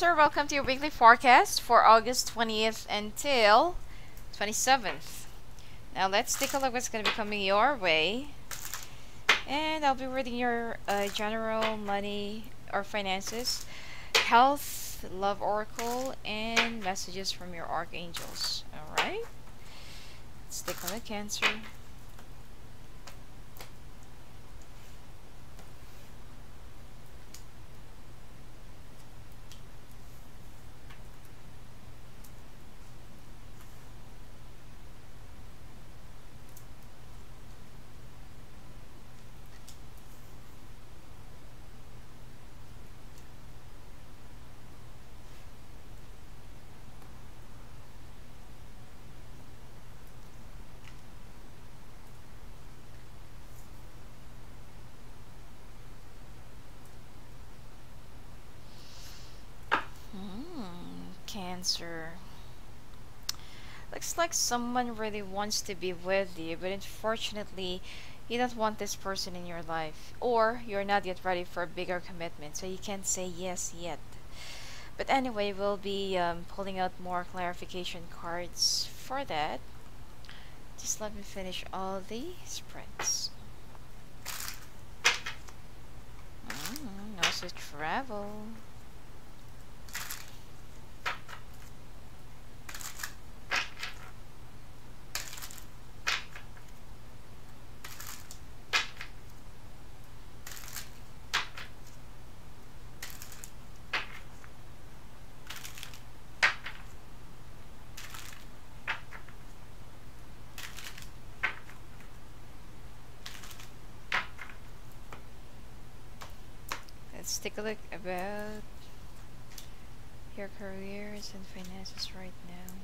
Cancer, welcome to your weekly forecast for August 20th until 27th. Now let's take a look what's going to be coming your way. And I'll be reading your general money or finances, health, love oracle, and messages from your archangels. Alright? Let's take a look, Cancer. Cancer. Looks like someone really wants to be with you, but unfortunately, you don't want this person in your life, or you're not yet ready for a bigger commitment, so you can't say yes yet. But anyway, we'll be pulling out more clarification cards for that. Just let me finish all the spreads. Also travel. Let's take a look about your careers and finances right now.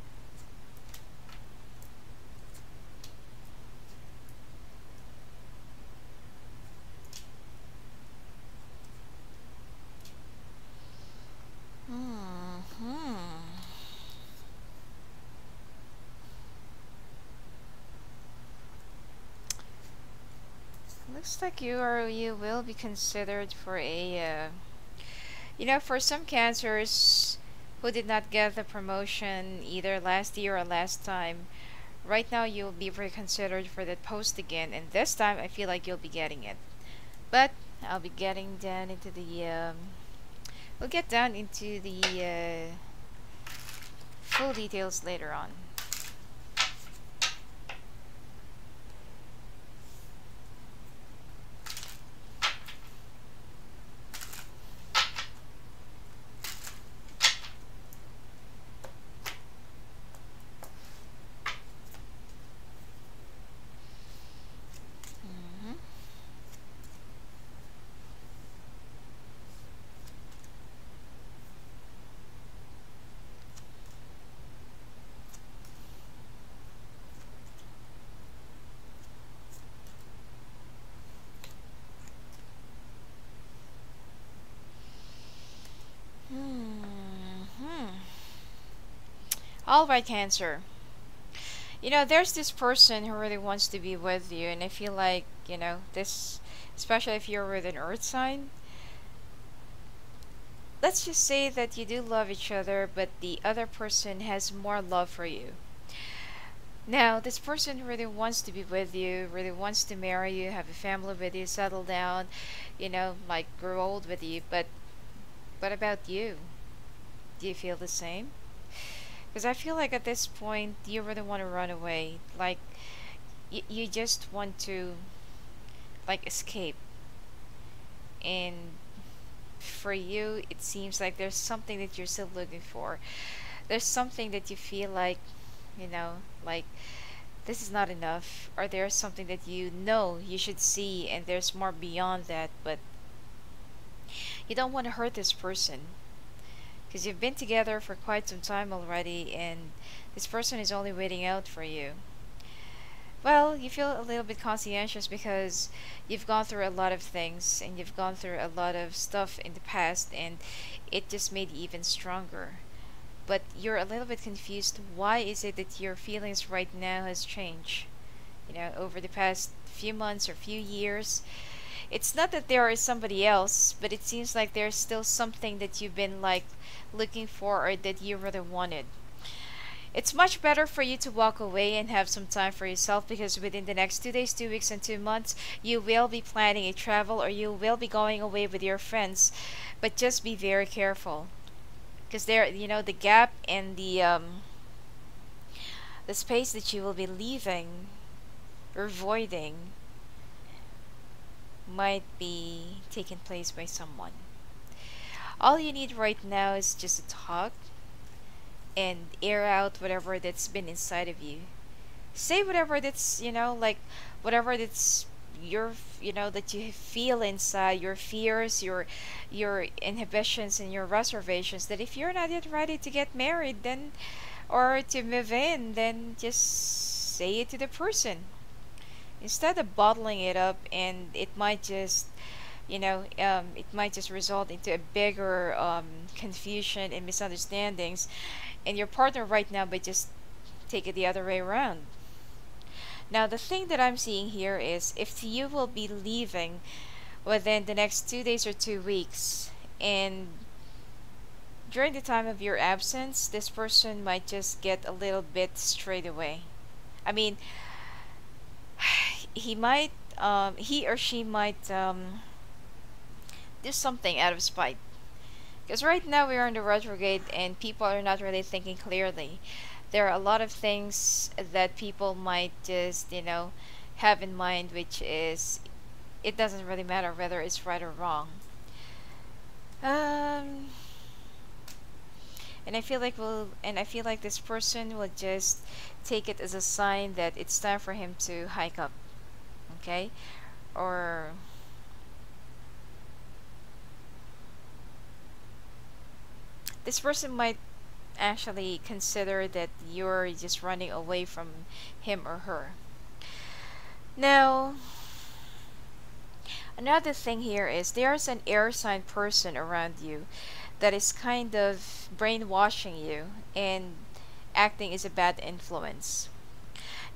Looks like you will be considered for a for some cancers who did not get the promotion either last year or last time, right now you'll be reconsidered for that post again, and this time I feel like you'll be getting it. But I'll be getting down into the we'll get down into the full details later on. Alright, Cancer. There's this person who really wants to be with you, and I feel like, this, especially if you're with an earth sign, let's just say that you do love each other, but the other person has more love for you. Now, this person really wants to be with you, really wants to marry you, have a family with you, settle down, like grow old with you, but what about you? Do you feel the same? Because I feel like at this point, you really want to run away. Like, you just want to, like, escape. And for you, it seems like there's something that you're still looking for. There's something that you feel like, like, this is not enough. Or there's something that you should see, and there's more beyond that, but you don't want to hurt this person. Because you've been together for quite some time already, and this person is only waiting out for you. Well, you feel a little bit conscientious because you've gone through a lot of things, and you've gone through a lot of stuff in the past, and it just made you even stronger. But you're a little bit confused. Why is it that your feelings right now has changed? Over the past few months or few years, It's not that there is somebody else, but it seems like there's still something that you've been like looking for or that you really wanted. It's much better for you to walk away and have some time for yourself, because within the next 2 days, 2 weeks, and 2 months, you will be planning a travel or you will be going away with your friends. But just be very careful, because there, the gap and the space that you will be leaving or voiding might be taken place by someone. All you need right now is just to talk and air out whatever that's been inside of you. Say whatever that's, like whatever that's your, that you feel inside, your fears, your inhibitions and your reservations, that if you're not yet ready to get married, then or to move in, then just say it to the person instead of bottling it up, and it might just, it might just result into a bigger confusion and misunderstandings, and your partner right now, but just take it the other way around. Now, the thing that I'm seeing here is if you will be leaving within the next 2 days or 2 weeks, and during the time of your absence, this person might just get a little bit straight away. I mean, he or she might do something out of spite. Because right now we are in the retrograde and people are not really thinking clearly. There are a lot of things that people might just, have in mind, which is, it doesn't really matter whether it's right or wrong. Um, and I feel like this person will just take it as a sign that it's time for him to hike up. Okay? Or this person might actually consider that you're just running away from him or her. Now, another thing here is there's an air sign person around you that is kind of brainwashing you and acting as a bad influence.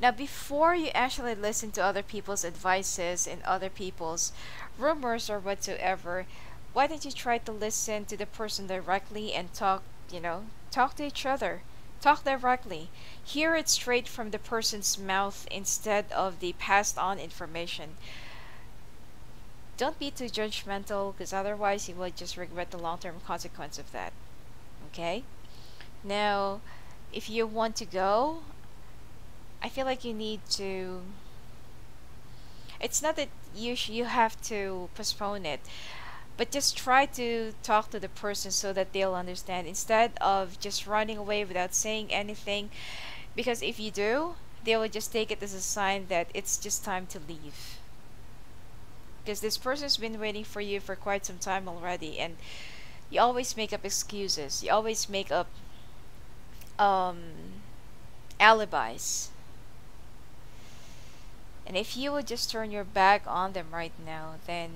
Now, before you actually listen to other people's advices and other people's rumors or whatsoever, why don't you try to listen to the person directly and talk to each other. Talk directly. Hear it straight from the person's mouth instead of the passed on information. Don't be too judgmental, because otherwise you will just regret the long term consequence of that. Okay? Now, if you want to go, I feel like you need to. It's not that you have to postpone it, but just try to talk to the person so that they'll understand instead of just running away without saying anything. Because if you do, they will just take it as a sign that it's just time to leave. Because this person's been waiting for you for quite some time already, and you always make up excuses. You always make up um, alibis. And if you would just turn your back on them right now, then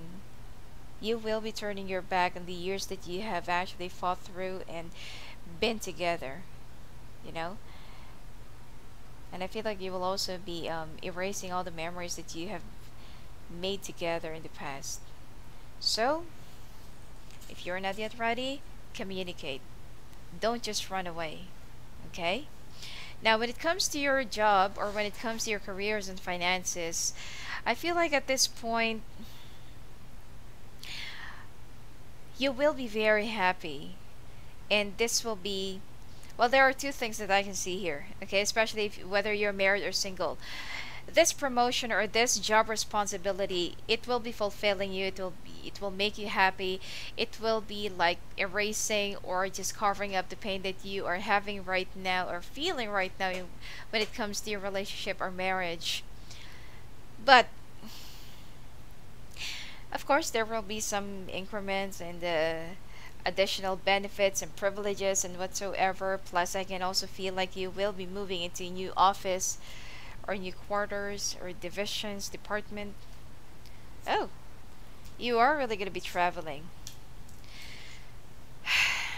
you will be turning your back on the years that you have actually fought through and been together, you know? And I feel like you will also be erasing all the memories that you have made together in the past. So, if you're not yet ready, communicate. Don't just run away, okay? Now, when it comes to your job or when it comes to your careers and finances, I feel like at this point, you will be very happy. And this will be, well, there are two things that I can see here, okay? Especially whether you're married or single. This promotion or this job responsibility, it will be fulfilling you. It will make you happy. It will be like erasing or just covering up the pain that you are having right now or feeling right now when it comes to your relationship or marriage. But of course, there will be some increments and additional benefits and privileges and whatsoever. Plus, I can also feel like you will be moving into a new office or new quarters or divisions, department. Oh, you are really going to be traveling.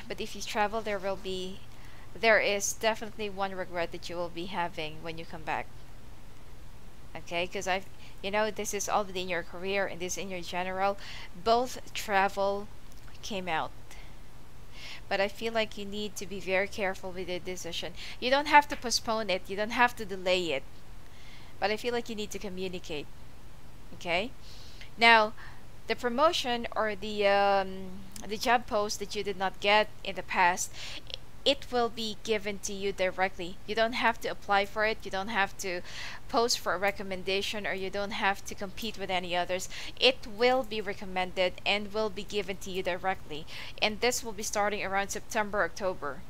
But if you travel, there is definitely one regret that you will be having when you come back. Okay, because this is already in your career and this in your general. Both travel came out. But I feel like you need to be very careful with your decision. You don't have to postpone it, you don't have to delay it. But I feel like you need to communicate. Okay? Now, the promotion or the job post that you did not get in the past, it will be given to you directly. You don't have to apply for it, you don't have to post for a recommendation, or you don't have to compete with any others. It will be recommended and will be given to you directly, and this will be starting around September, October.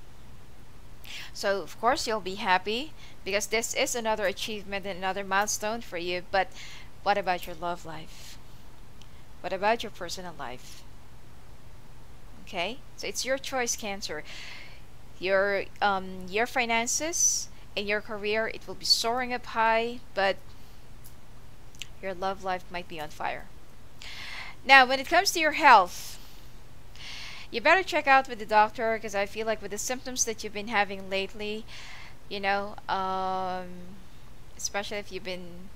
So of course you'll be happy because this is another achievement and another milestone for you. But what about your love life? What about your personal life? Okay, so it's your choice, Cancer. Your finances and your career, it will be soaring up high, but your love life might be on fire. Now, when it comes to your health, you better check out with the doctor because I feel like with the symptoms that you've been having lately, you know, especially if you've been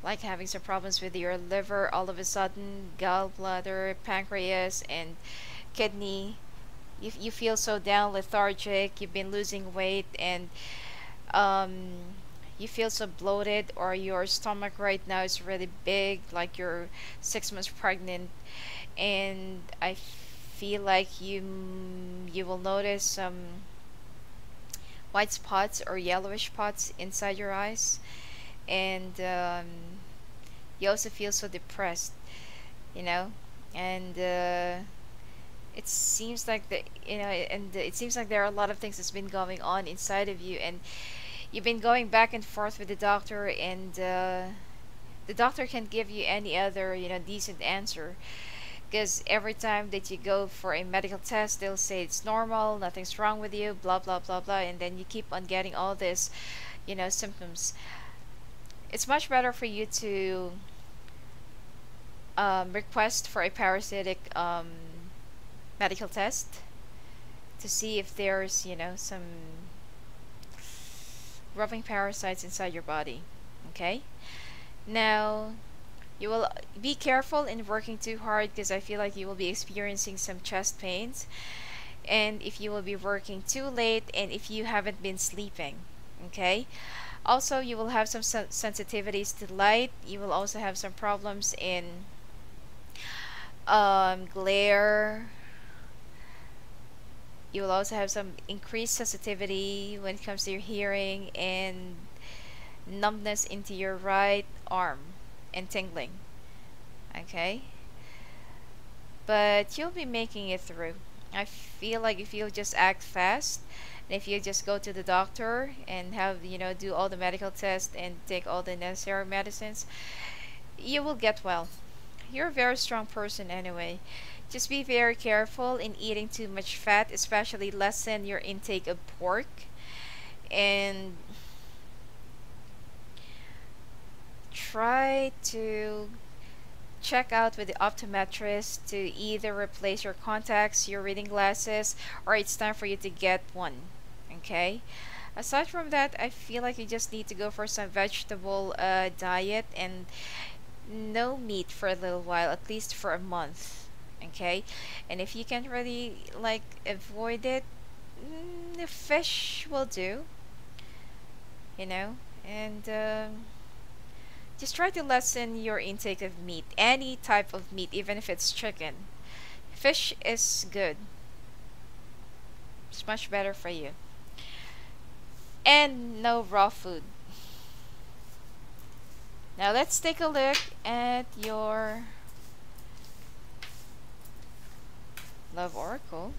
like having some problems with your liver all of a sudden, gallbladder, pancreas, and kidney. You feel so down, lethargic, you've been losing weight, and um, you feel so bloated, or your stomach right now is really big, like you're 6 months pregnant, and I feel like you will notice some white spots or yellowish spots inside your eyes, and you also feel so depressed, you know, and it seems like it seems like there are a lot of things that's been going on inside of you, and you've been going back and forth with the doctor, and the doctor can't give you any other decent answer, because every time that you go for a medical test they'll say it's normal, nothing's wrong with you, blah blah blah blah, and then you keep on getting all this symptoms. It's much better for you to request for a parasitic medical test to see if there's some roving parasites inside your body. Okay, now you will be careful in working too hard because I feel like you will be experiencing some chest pains, and if you will be working too late, and if you haven't been sleeping. Okay, also you will have some sensitivities to light. You will also have some problems in glare. You will also have some increased sensitivity when it comes to your hearing, and numbness into your right arm and tingling. Okay, but you'll be making it through. I feel like if you just act fast, and if you just go to the doctor and have do all the medical tests and take all the necessary medicines, you will get well. You're a very strong person anyway. Just be very careful in eating too much fat, especially lessen your intake of pork, and try to check out with the optometrist to either replace your contacts, your reading glasses, or it's time for you to get one. Okay, aside from that, I feel like you just need to go for some vegetable diet and no meat for a little while, at least for a month. Okay, and if you can't really like avoid it, the fish will do, and just try to lessen your intake of meat, any type of meat, even if it's chicken. Fish is good, it's much better for you, and no raw food. Now let's take a look at your love oracle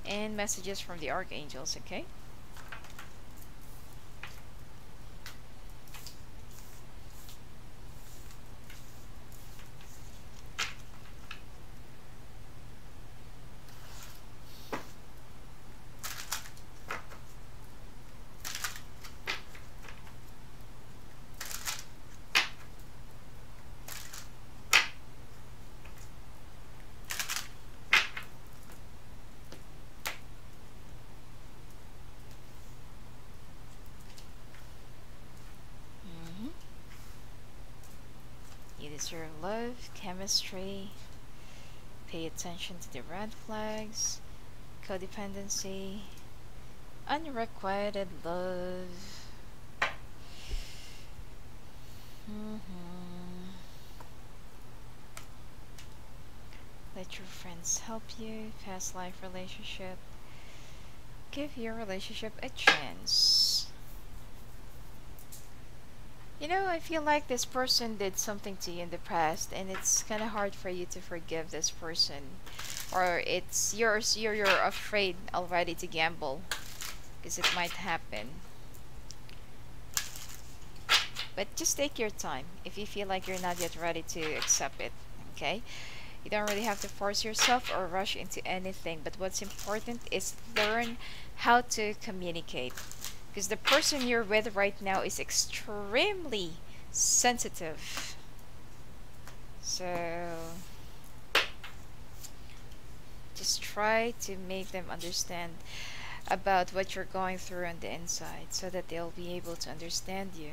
and messages from the archangels. Okay, is your love chemistry. Pay attention to the red flags. Codependency. Unrequited love. hmm Let your friends help you. Past life relationship. Give your relationship a chance. You know, I feel like this person did something to you in the past, and it's kind of hard for you to forgive this person, or it's yours. You're afraid already to gamble because it might happen. But just take your time if you feel like you're not yet ready to accept it. Okay, you don't really have to force yourself or rush into anything. But what's important is learn how to communicate, because the person you're with right now is extremely sensitive. So just try to make them understand about what you're going through on the inside so that they'll be able to understand you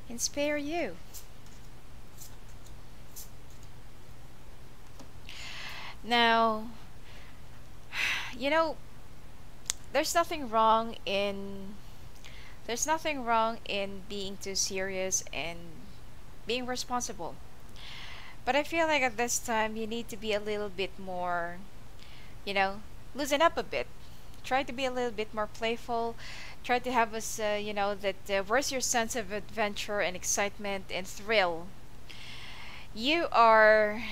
and spare you. Now, you know, there's nothing wrong in being too serious and being responsible. But I feel like at this time you need to be a little bit more, you know, loosen up a bit. Try to be a little bit more playful. Try to have us, that where's your sense of adventure and excitement and thrill? You are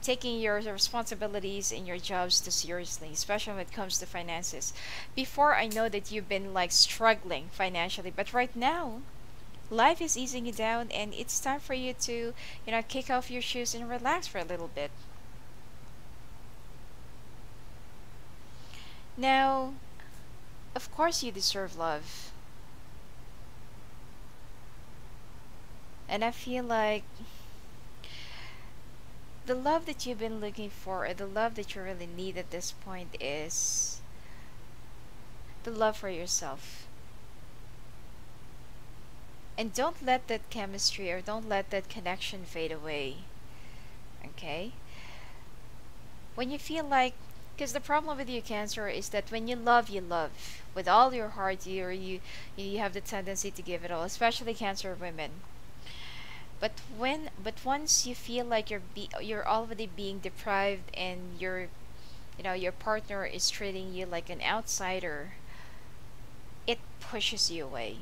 taking your responsibilities in your jobs too seriously, especially when it comes to finances. Before, I know that you've been like struggling financially, but right now, life is easing you down, and it's time for you to, kick off your shoes and relax for a little bit. Now, of course, you deserve love, and I feel like the love that you've been looking for, or the love that you really need at this point, is the love for yourself. And don't let that chemistry or don't let that connection fade away. Okay? When you feel like, because the problem with you, Cancer, is that when you love with all your heart. You have the tendency to give it all, especially Cancer women. But once you feel like you're already being deprived, and your partner is treating you like an outsider, it pushes you away.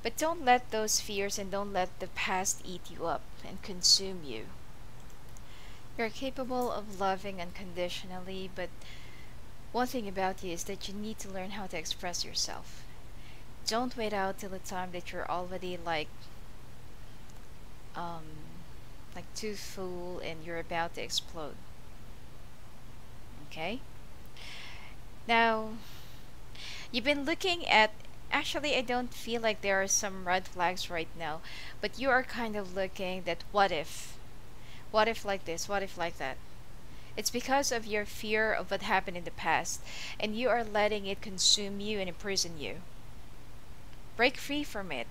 But don't let those fears and don't let the past eat you up and consume you. You're capable of loving unconditionally, but one thing about you is that you need to learn how to express yourself. Don't wait out till the time that you're already um too full and you're about to explode. Okay? Now, you've been looking at, actually, I don't feel like there are some red flags right now, but you are kind of looking that what if like this, what if like that. It's because of your fear of what happened in the past, and you are letting it consume you and imprison you. Break free from it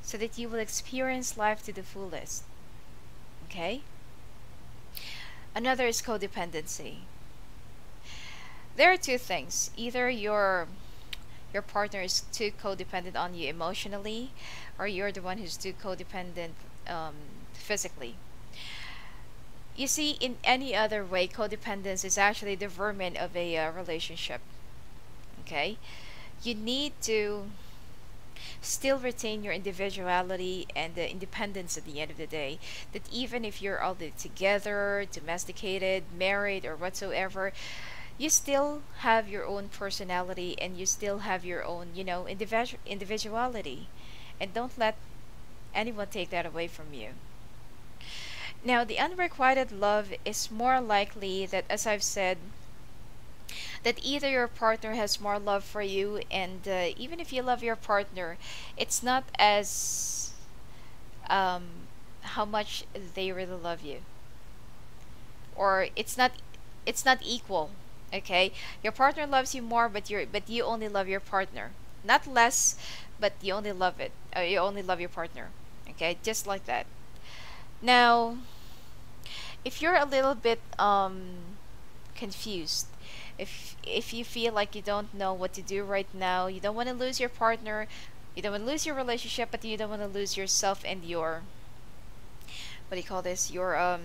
so that you will experience life to the fullest. Okay? Another is codependency. There are two things. Either your partner is too codependent on you emotionally, or you're the one who's too codependent physically. You see, in any other way, codependence is actually the vermin of a relationship. Okay? You need to still retain your individuality and the independence at the end of the day. That even if you're all together, domesticated, married, or whatsoever, you still have your own personality and you still have your own, individuality. And don't let anyone take that away from you. Now, the unrequited love is more likely that, as I've said, that either your partner has more love for you, and even if you love your partner, it's not as um, how much they really love you, or it's not equal. Okay, your partner loves you more, but you only love your partner, not less, but you only love your partner. Okay, just like that. Now, if you're a little bit confused, if you feel like you don't know what to do right now, you don't want to lose your partner, you don't want to lose your relationship, but you don't want to lose yourself and your, what do you call this, your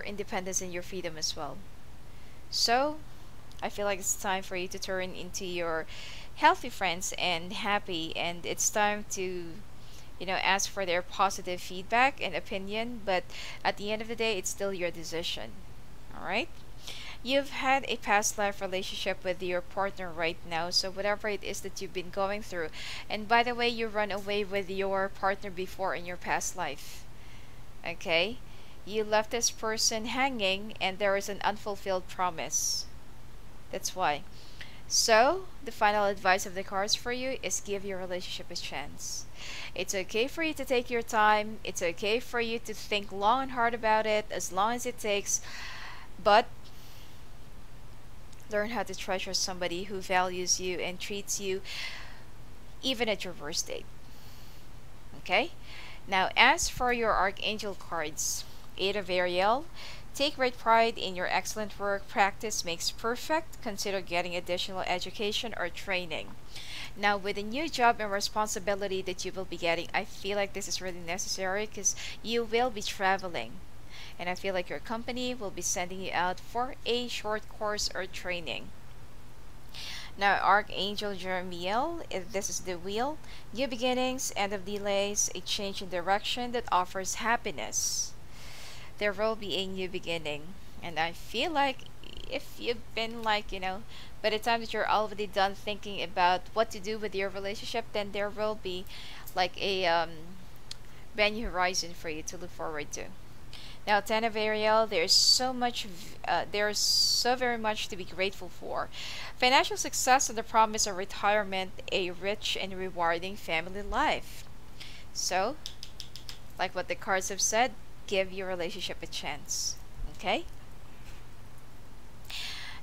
independence and your freedom as well. So I feel like it's time for you to turn into your healthy friends and happy, and it's time to, ask for their positive feedback and opinion, but at the end of the day, it's still your decision. All right? You've had a past life relationship with your partner right now, so whatever it is that you've been going through, and by the way, you run away with your partner before in your past life. Okay? You left this person hanging, and there is an unfulfilled promise. That's why. So, the final advice of the cards for you is give your relationship a chance. It's okay for you to take your time. It's okay for you to think long and hard about it, as long as it takes. But learn how to treasure somebody who values you and treats you even at your worst day. Okay? Now, as for your Archangel cards, Eight of Ariel, take great pride in your excellent work. Practice makes perfect. Consider getting additional education or training. Now, with a new job and responsibility that you will be getting, I feel like this is really necessary because you will be traveling. And I feel like your company will be sending you out for a short course or training. Now, Archangel Jeremiel, if this is the wheel, new beginnings, end of delays, a change in direction that offers happiness. There will be a new beginning. And I feel like if you've been like, by the time that you're already done thinking about what to do with your relationship, then there will be like a brand new horizon for you to look forward to. Now, Ten of Ariel, there's so very much to be grateful for. Financial success and the promise of retirement, a rich and rewarding family life. So, like what the cards have said, give your relationship a chance. Okay?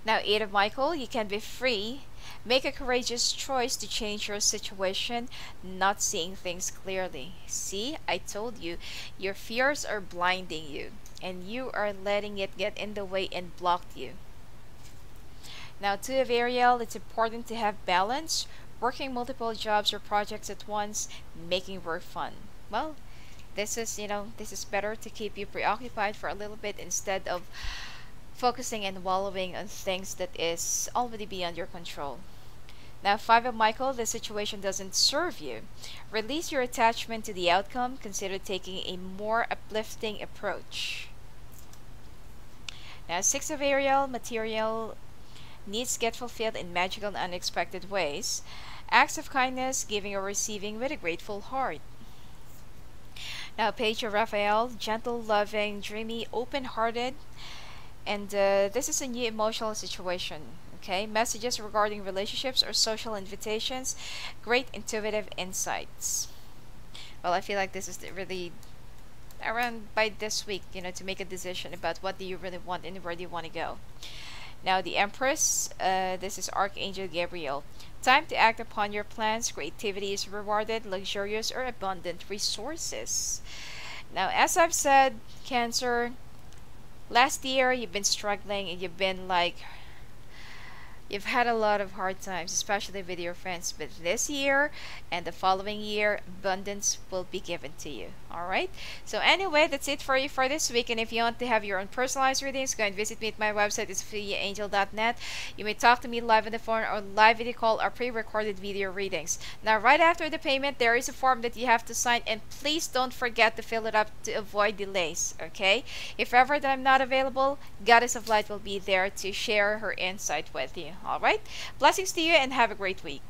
Now, Eight of Michael, you can be free. Make a courageous choice to change your situation, not seeing things clearly. See, I told you, your fears are blinding you, and you are letting it get in the way and block you. Now, Two of Ariel, it's important to have balance, working multiple jobs or projects at once, making work fun. Well, this is better to keep you preoccupied for a little bit instead of focusing and wallowing on things that is already beyond your control. Now, Five of Michael, the situation doesn't serve you. Release your attachment to the outcome. Consider taking a more uplifting approach. Now, Six of Ariel, material needs get fulfilled in magical and unexpected ways. Acts of kindness, giving or receiving with a grateful heart. Now, Page of Raphael, gentle, loving, dreamy, open-hearted. And this is a new emotional situation. Okay, messages regarding relationships or social invitations, great intuitive insights. Well, I feel like this is really around by this week, to make a decision about what do you really want and where do you want to go. Now, the Empress, this is Archangel Gabriel. Time to act upon your plans. Creativity is rewarded, luxurious or abundant resources. Now, as I've said, Cancer, last year you've been struggling and you've had a lot of hard times, especially with your friends. But this year and the following year, abundance will be given to you. Alright? So anyway, that's it for you for this week. And if you want to have your own personalized readings, go and visit me at my website. It's sophiaangel.net. You may talk to me live on the phone or live video call or pre-recorded video readings. Now, right after the payment, there is a form that you have to sign. And please don't forget to fill it up to avoid delays. Okay? If ever that I'm not available, Goddess of Light will be there to share her insight with you. Alright? Blessings to you and have a great week.